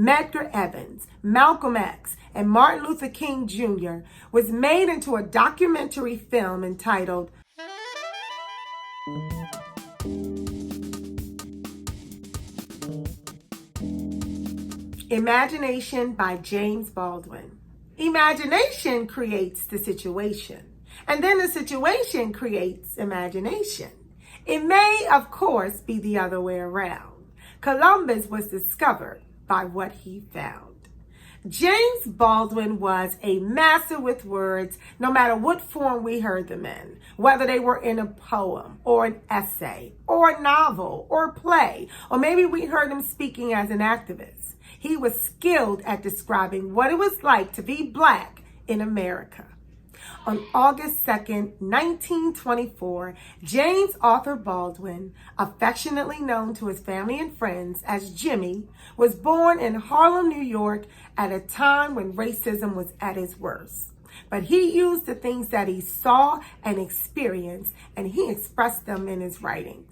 Medgar Evers, Malcolm X, and Martin Luther King Jr. was made into a documentary film entitled Imagination by James Baldwin. Imagination creates the situation, and then the situation creates imagination. It may, of course, be the other way around. Columbus was discovered by what he found. James Baldwin was a master with words, no matter what form we heard them in, whether they were in a poem or an essay or a novel or a play, or maybe we heard him speaking as an activist. He was skilled at describing what it was like to be Black in America. On August 2nd, 1924, James Arthur Baldwin, affectionately known to his family and friends as Jimmy, was born in Harlem, New York at a time when racism was at its worst. But he used the things that he saw and experienced, and he expressed them in his writings.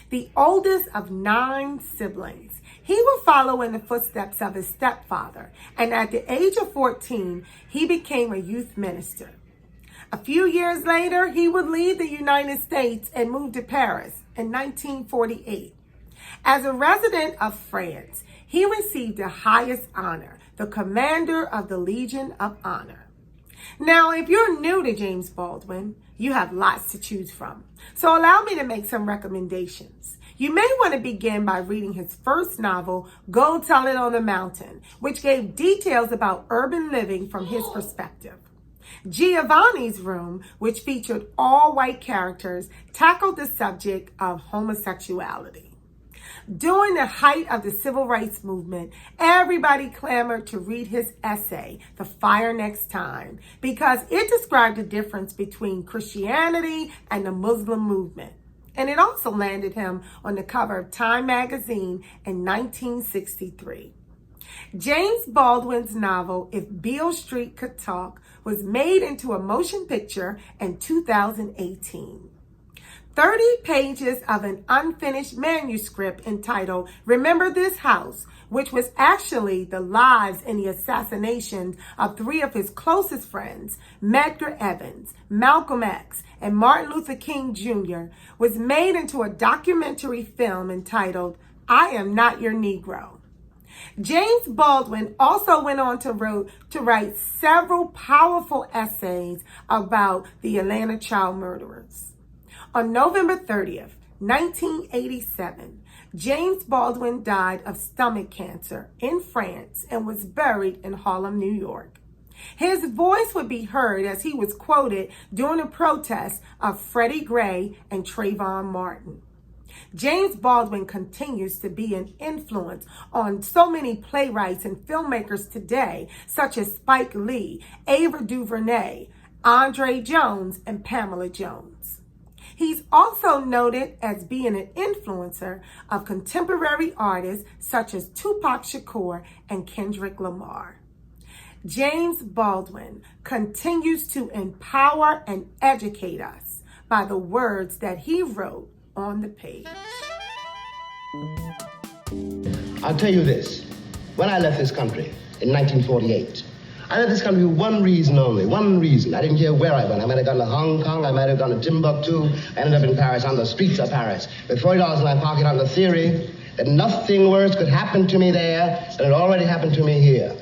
The oldest of 9 siblings, he would follow in the footsteps of his stepfather, and at the age of 14, he became a youth minister. A few years later, he would leave the United States and move to Paris in 1948. As a resident of France, he received the highest honor, the Commander of the Legion of Honor. Now, if you're new to James Baldwin, you have lots to choose from. So allow me to make some recommendations. You may want to begin by reading his first novel, Go Tell It on the Mountain, which gave details about urban living from his perspective. Giovanni's Room, which featured all white characters, tackled the subject of homosexuality. During the height of the civil rights movement, everybody clamored to read his essay, The Fire Next Time, because it described the difference between Christianity and the Muslim movement. And it also landed him on the cover of Time magazine in 1963. James Baldwin's novel, If Beale Street Could Talk, was made into a motion picture in 2018. 30 pages of an unfinished manuscript entitled Remember This House, which was actually the lives and the assassinations of 3 of his closest friends, Medgar Evers, Malcolm X, and Martin Luther King Jr., was made into a documentary film entitled I Am Not Your Negro. James Baldwin also went on to write several powerful essays about the Atlanta child murderers. On November 30th, 1987, James Baldwin died of stomach cancer in France and was buried in Harlem, New York. His voice would be heard as he was quoted during the protests of Freddie Gray and Trayvon Martin. James Baldwin continues to be an influence on so many playwrights and filmmakers today, such as Spike Lee, Ava DuVernay, Andre Jones, and Pamela Jones. He's also noted as being an influencer of contemporary artists such as Tupac Shakur and Kendrick Lamar. James Baldwin continues to empower and educate us by the words that he wrote on the page. I'll tell you this. When I left this country in 1948, I left this country for one reason only, one reason. I didn't care where I went. I might have gone to Hong Kong, I might have gone to Timbuktu, I ended up in Paris, on the streets of Paris, with $40 in my pocket on the theory that nothing worse could happen to me there than had already happened to me here.